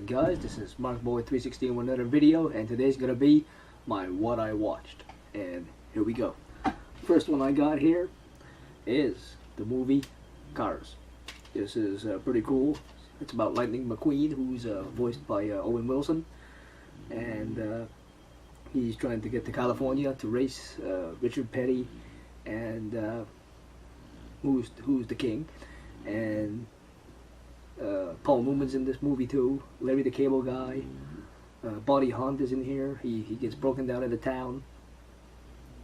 Alright guys, this is MarkBoy316 with another video, and today's gonna be my what I watched. And here we go. First one I got here is the movie Cars. This is pretty cool. It's about Lightning McQueen, who's voiced by Owen Wilson, and he's trying to get to California to race Richard Petty and who's the king, and Paul Newman's in this movie too. Larry the Cable Guy. Bonnie Hunt is in here. He gets broken down in the town,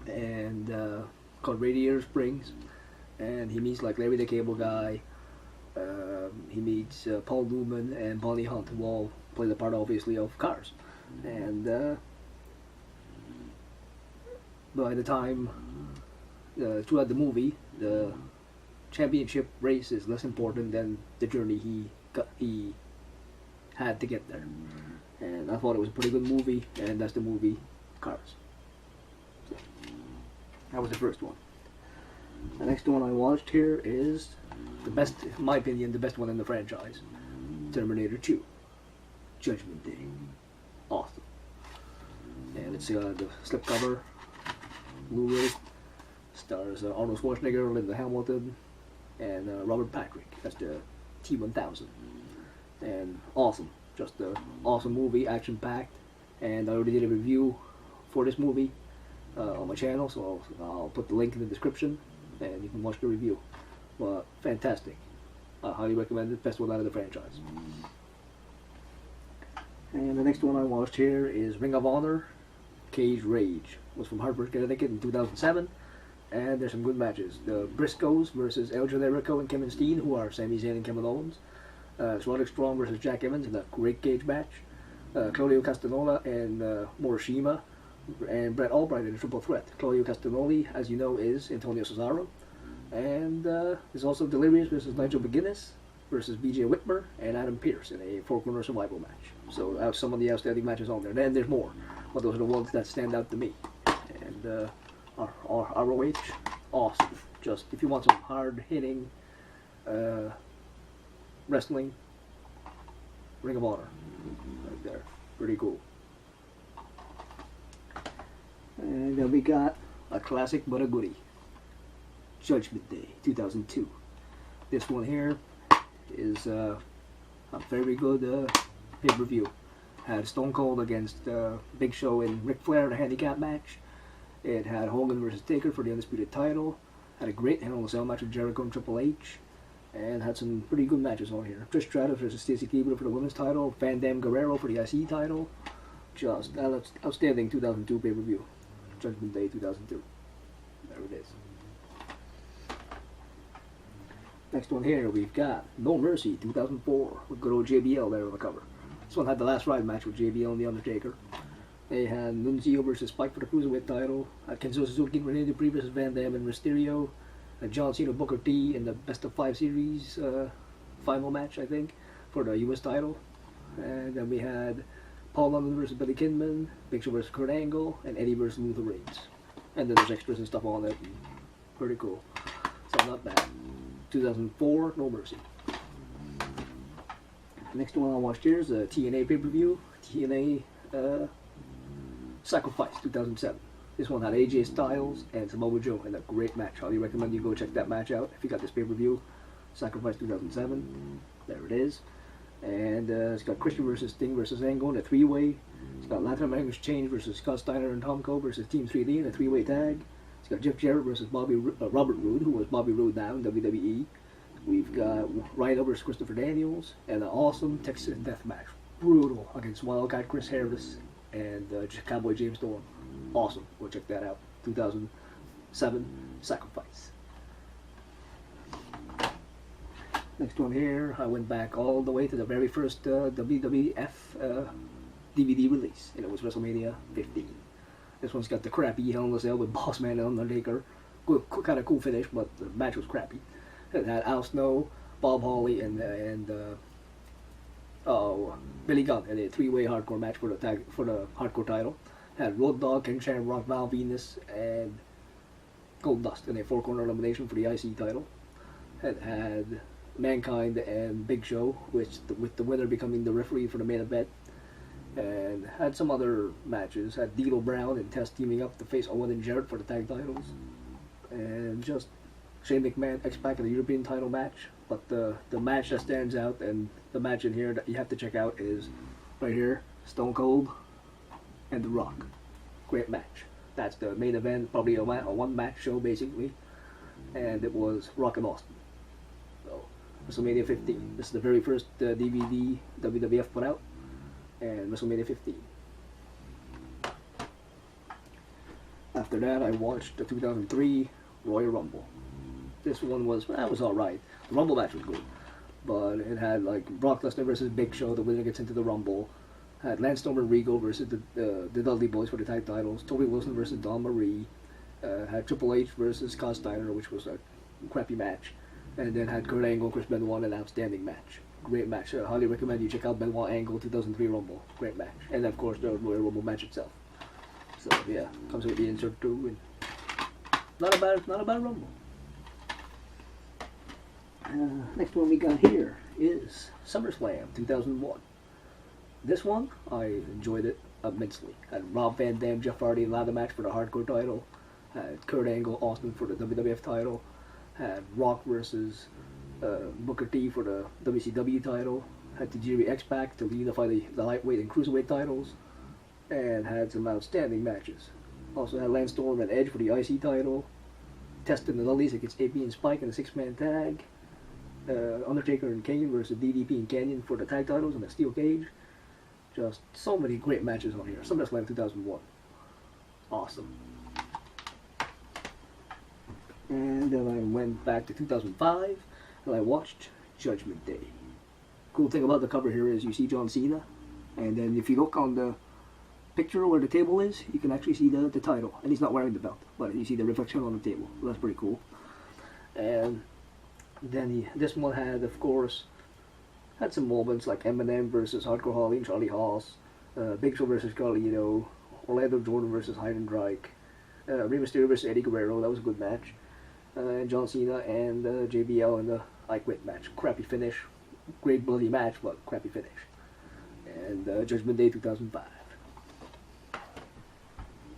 and called Radiator Springs, and he meets like Larry the Cable Guy. He meets Paul Newman and Bonnie Hunt, who all play the part obviously of Cars. And by the time throughout the movie, the championship race is less important than the journey he had to get there. And I thought it was a pretty good movie, and that's the movie Cars. So, that was the first one. The next one I watched here is the best, in my opinion, the best one in the franchise, Terminator 2, Judgment Day. Awesome. And it's the slipcover Blu-ray. Stars Arnold Schwarzenegger, Linda Hamilton, and Robert Patrick. That's the T-1000. And awesome. Just an awesome movie, action-packed. And I already did a review for this movie on my channel, so I'll put the link in the description, and you can watch the review. But fantastic. I highly recommend it. Best one out of the franchise. And the next one I watched here is Ring of Honor, Cage Rage. It was from Hartford, Connecticut in 2007. And there's some good matches. The Briscoes versus El Generico and Kevin Steen, who are Sami Zayn and Kevin Owens. Roderick Strong versus Jack Evans in a great cage match. Claudio Castagnoli and Morishima, and Bret Albright in a triple threat. Claudio Castagnoli, as you know, is Antonio Cesaro. And there's also Delirious versus Nigel McGuinness versus BJ Whitmer and Adam Pearce in a four-corner survival match. So some of the outstanding matches on there. And there's more, but those are the ones that stand out to me. And ROH, awesome. Just if you want some hard-hitting wrestling, Ring of Honor, right there, pretty cool. And then we got a classic but a goodie, Judgment Day 2002. This one here is a very good pay-per-view. Had Stone Cold against Big Show and Ric Flair in a handicap match. It had Hogan versus Taker for the Undisputed title. Had a great Hell in a Cell match with Jericho and Triple H. And had some pretty good matches on here. Trish Stratus versus Stacey Keibler for the women's title. Van Dam Guerrero for the IC title. Just outstanding 2002 pay-per-view. Judgment Day 2002. There it is. Next one here, we've got No Mercy 2004 with good old JBL there on the cover. This one had the last ride match with JBL and The Undertaker. They had Nunzio versus Spike for the Cruiserweight title. Had Kenzo Suzuki and Rene Dupree versus Van Dam and Mysterio. Had John Cena Booker T in the Best of 5 series final match, I think, for the US title. And then we had Paul London versus Billy Kidman, Big Show versus Kurt Angle, and Eddie versus Luther Reigns. And then there's extras and stuff on it. Pretty cool. So not bad. 2004, No Mercy. Next one I watched here is a TNA pay-per-view. TNA Sacrifice 2007. This one had AJ Styles and Samoa Joe in a great match. Highly recommend you go check that match out if you got this pay-per-view. Sacrifice 2007. There it is. And it's got Christian versus Sting versus Angle in a three-way. It's got Latin American Exchange versus Scott Steiner and Tom Cole versus Team 3D in a three-way tag. It's got Jeff Jarrett versus Robert Roode, who was Bobby Roode now in WWE. We've got Rhino versus Christopher Daniels, and an awesome Texas Death match. Brutal against Wildcat Chris Harris and Cowboy James Storm. Awesome. Go check that out. 2007 Sacrifice. Next one here, I went back all the way to the very first WWF DVD release, and it was WrestleMania 15. This one's got the crappy Hell in a Cell with Boss Man and Undertaker. Good, kind of cool finish, but the match was crappy. It had Al Snow, Bob Holly, and Billy Gunn in a three-way hardcore match for the hardcore title. It had Road Dogg, King Shamrock, Val Venus, and Gold Dust in a four-corner elimination for the IC title. It had Mankind and Big Show, with the winner becoming the referee for the main event. And had some other matches. Had D'Lo Brown and Test teaming up to face Owen and Jarrett for the tag titles. And just Shane McMahon X-Pac in the European title match. But the match that stands out, and the match in here that you have to check out, is right here, Stone Cold and The Rock. Great match. That's the main event, probably a one-match show basically. And it was Rock and Austin. So, WrestleMania 15. This is the very first DVD WWF put out. And WrestleMania 15. After that, I watched the 2003 Royal Rumble. This one was alright. The Rumble match was good, but it had like Brock Lesnar versus Big Show. The winner gets into the Rumble. Had Lance Storm and Regal versus the Dudley Boys for the tag titles. Toby Wilson versus Don Marie. Had Triple H versus Scott Steiner, which was a crappy match, and then had Kurt Angle, Chris Benoit, an outstanding match. Great match. I highly recommend you check out Benoit Angle 2003 Rumble. Great match. And of course the Royal Rumble match itself. So yeah, comes with the insert too. And not a bad Rumble. Next one we got here is SummerSlam 2001. This one, I enjoyed it immensely. Had Rob Van Dam, Jeff Hardy in a ladder match for the Hardcore title. Had Kurt Angle, Austin for the WWF title. Had Rock versus Booker T for the WCW title. Had Tajiri X-Pac to unify the lightweight and cruiserweight titles. And had some outstanding matches. Also had Lance Storm and Edge for the IC title. Test in the Lullies against AP and Spike in a 6-man tag. Undertaker and Kane versus DDP and Canyon for the tag titles in a steel cage. Just so many great matches on here. SummerSlam 2001. Awesome. And then I went back to 2005 and I watched Judgment Day. Cool thing about the cover here is you see John Cena, and then if you look on the picture where the table is, you can actually see the title. And he's not wearing the belt, but you see the reflection on the table. So that's pretty cool. And then this one had, of course, had some moments like Eminem versus Hardcore Holly and Charlie Haas, Big Show versus Carlito, Orlando Jordan versus Heidenreich, Rey Mysterio versus Eddie Guerrero. That was a good match. And John Cena and JBL in the I Quit match. Crappy finish. Great bloody match, but crappy finish. And Judgment Day 2005.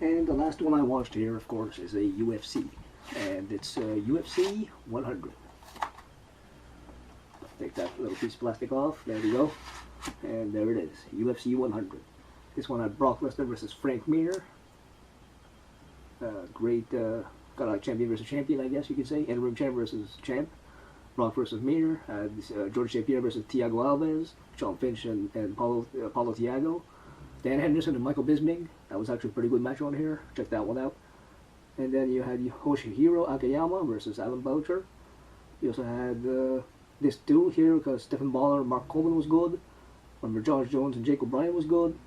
And the last one I watched here, of course, is a UFC. And it's UFC 100. Take that little piece of plastic off. There we go. And there it is. UFC 100. This one had Brock Lesnar versus Frank Mir. Great, kind of like champion versus champion, I guess you could say. Interim champ versus champ. Brock versus Mir. Had George St. Pierre versus Thiago Alves. Sean Finch and Paulo Thiago. Dan Henderson and Michael Bisping. That was actually a pretty good match on here. Check that one out. And then you had Yoshihiro Akiyama versus Alan Boucher. You also had this dude here because Stephen Baller and Mark Coleman was good. I remember Josh Jones and Jake O'Brien was good.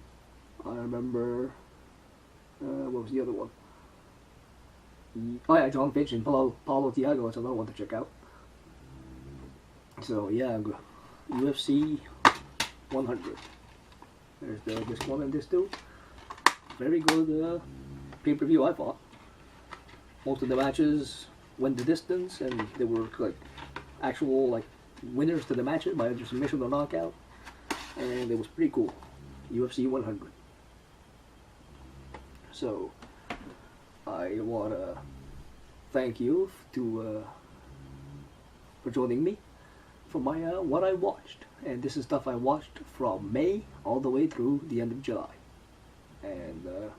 I remember what was the other one? Oh yeah, John Finch and Paulo Thiago. That's another one to check out. So yeah, UFC 100. There's this one and this dude. Very good pay-per-view, I thought. Most of the matches went the distance, and they were like actual like winners to the matches by either submission or knockout, and it was pretty cool. UFC 100. So I want to thank you for joining me for my what I watched, and this is stuff I watched from May all the way through the end of July, and there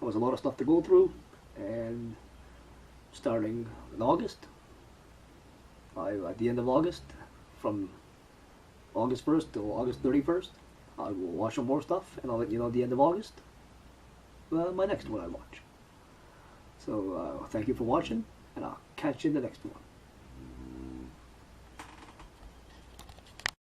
was a lot of stuff to go through. And starting in August, at the end of August, from August 1st till August 31st, I will watch some more stuff, and I'll let you know at the end of August my next one I watch. So thank you for watching, and I'll catch you in the next one.